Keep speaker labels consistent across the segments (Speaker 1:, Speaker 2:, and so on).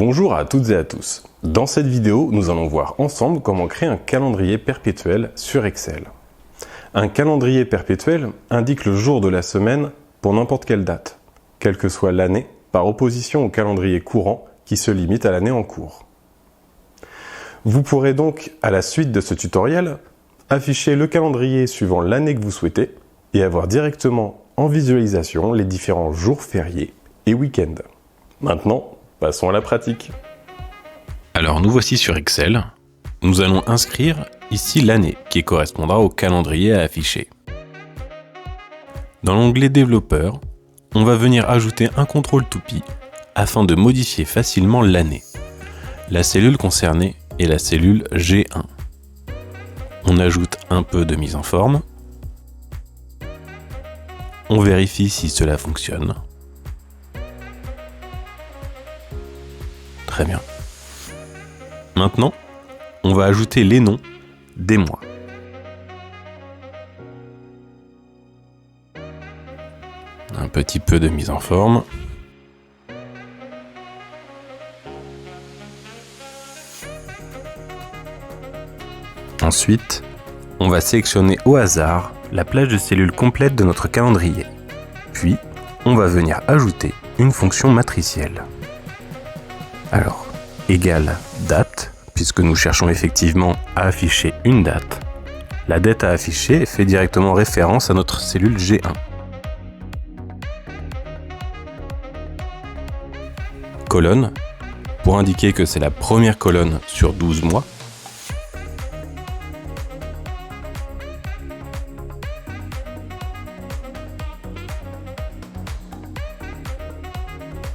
Speaker 1: Bonjour à toutes et à tous. Dans cette vidéo, nous allons voir ensemble comment créer un calendrier perpétuel sur Excel. Un calendrier perpétuel indique le jour de la semaine pour n'importe quelle date, quelle que soit l'année, par opposition au calendrier courant qui se limite à l'année en cours. Vous pourrez donc, à la suite de ce tutoriel, afficher le calendrier suivant l'année que vous souhaitez et avoir directement en visualisation les différents jours fériés et week-ends. Maintenant, passons à la pratique.
Speaker 2: Alors nous voici sur Excel. Nous allons inscrire ici l'année qui correspondra au calendrier à afficher. Dans l'onglet Développeur, on va venir ajouter un contrôle toupie afin de modifier facilement l'année. La cellule concernée est la cellule G1. On ajoute un peu de mise en forme. On vérifie si cela fonctionne. Très bien. Maintenant, on va ajouter les noms des mois. Un petit peu de mise en forme. Ensuite, on va sélectionner au hasard la plage de cellules complète de notre calendrier. Puis, on va venir ajouter une fonction matricielle. Alors, égale date, puisque nous cherchons effectivement à afficher une date. La date à afficher fait directement référence à notre cellule G1. Colonne, pour indiquer que c'est la première colonne sur 12 mois.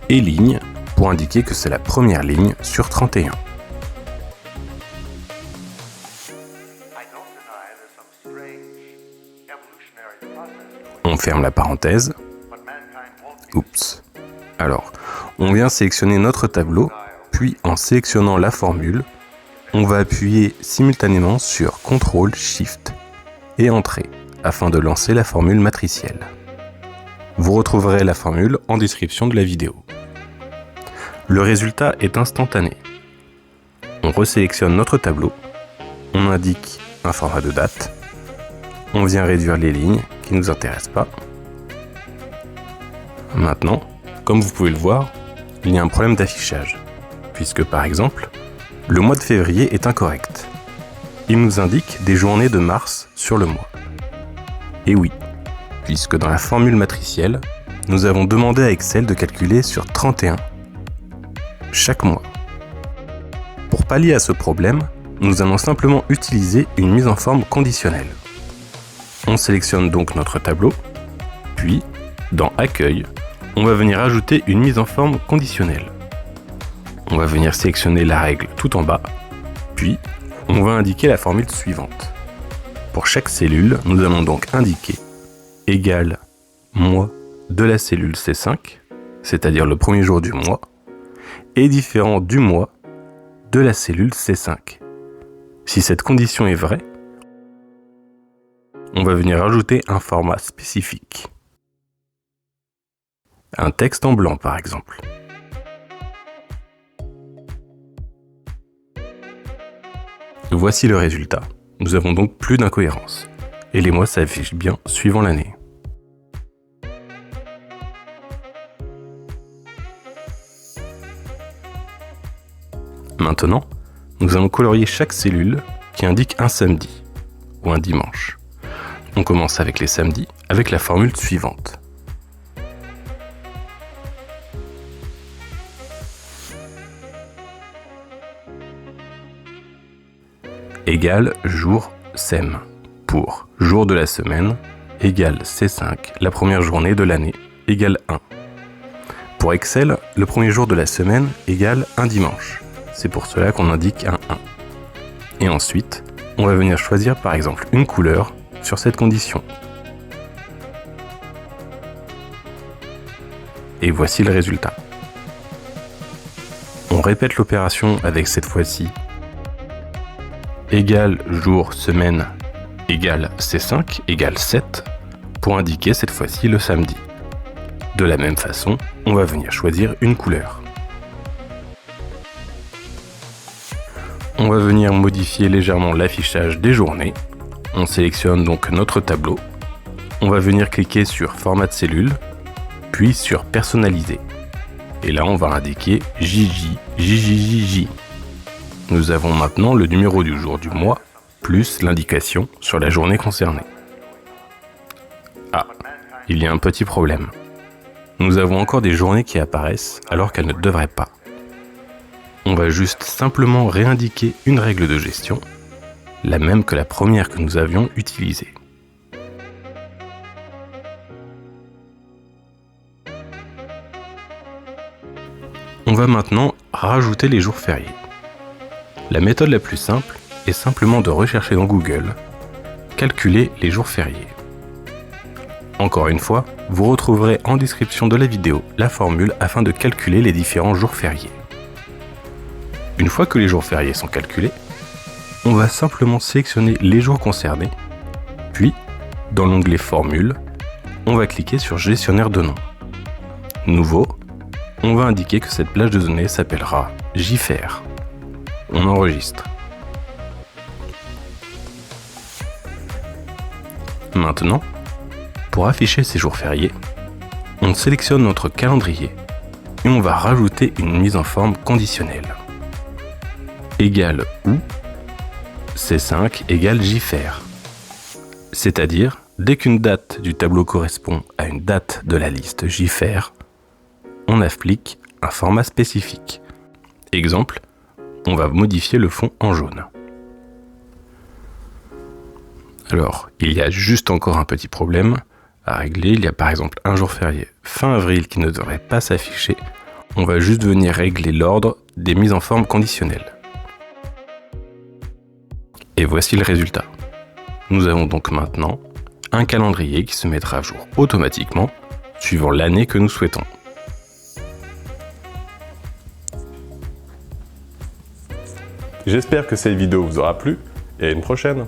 Speaker 2: Et ligne, pour indiquer que c'est la première ligne sur 31. On ferme la parenthèse. Oups. Alors, on vient sélectionner notre tableau, puis en sélectionnant la formule, on va appuyer simultanément sur CTRL, SHIFT et Entrée afin de lancer la formule matricielle. Vous retrouverez la formule en description de la vidéo. Le résultat est instantané. On resélectionne notre tableau, on indique un format de date, on vient réduire les lignes qui ne nous intéressent pas. Maintenant, comme vous pouvez le voir, il y a un problème d'affichage, puisque par exemple, le mois de février est incorrect. Il nous indique des journées de mars sur le mois. Et oui, puisque dans la formule matricielle, nous avons demandé à Excel de calculer sur 31 chaque mois. Pour pallier à ce problème, nous allons simplement utiliser une mise en forme conditionnelle. On sélectionne donc notre tableau, puis, dans Accueil, on va venir ajouter une mise en forme conditionnelle. On va venir sélectionner la règle tout en bas, puis on va indiquer la formule suivante. Pour chaque cellule, nous allons donc indiquer égale mois de la cellule C5, c'est-à-dire le premier jour du mois, est différent du mois de la cellule C5. Si cette condition est vraie, on va venir ajouter un format spécifique. Un texte en blanc par exemple. Voici le résultat. Nous avons donc plus d'incohérence. Et les mois s'affichent bien suivant l'année. Maintenant, nous allons colorier chaque cellule qui indique un samedi ou un dimanche. On commence avec les samedis avec la formule suivante. Égale jour SEM pour jour de la semaine égale C5, la première journée de l'année égale 1. Pour Excel, le premier jour de la semaine égale un dimanche. C'est pour cela qu'on indique un 1. Et ensuite, on va venir choisir par exemple une couleur sur cette condition. Et voici le résultat. On répète l'opération avec cette fois-ci égale jour semaine égale C5 égale 7 pour indiquer cette fois-ci le samedi. De la même façon, on va venir choisir une couleur. On va venir modifier légèrement l'affichage des journées. On sélectionne donc notre tableau. On va venir cliquer sur Format de cellule, puis sur Personnaliser. Et là, on va indiquer JJ. Nous avons maintenant le numéro du jour du mois, plus l'indication sur la journée concernée. Ah, il y a un petit problème. Nous avons encore des journées qui apparaissent alors qu'elles ne devraient pas. On va juste simplement réindiquer une règle de gestion, la même que la première que nous avions utilisée. On va maintenant rajouter les jours fériés. La méthode la plus simple est simplement de rechercher dans Google « Calculer les jours fériés ». Encore une fois, vous retrouverez en description de la vidéo la formule afin de calculer les différents jours fériés. Une fois que les jours fériés sont calculés, on va simplement sélectionner les jours concernés, puis, dans l'onglet Formule, on va cliquer sur Gestionnaire de noms. Nouveau, on va indiquer que cette plage de données s'appellera JFR. On enregistre. Maintenant, pour afficher ces jours fériés, on sélectionne notre calendrier et on va rajouter une mise en forme conditionnelle. Égale ou C5 égale JFR. C'est-à-dire, dès qu'une date du tableau correspond à une date de la liste JFR, on applique un format spécifique. Exemple, on va modifier le fond en jaune. Alors, il y a juste encore un petit problème à régler. Il y a par exemple un jour férié fin avril qui ne devrait pas s'afficher. On va juste venir régler l'ordre des mises en forme conditionnelles. Et voici le résultat. Nous avons donc maintenant un calendrier qui se mettra à jour automatiquement suivant l'année que nous souhaitons.
Speaker 1: J'espère que cette vidéo vous aura plu et à une prochaine.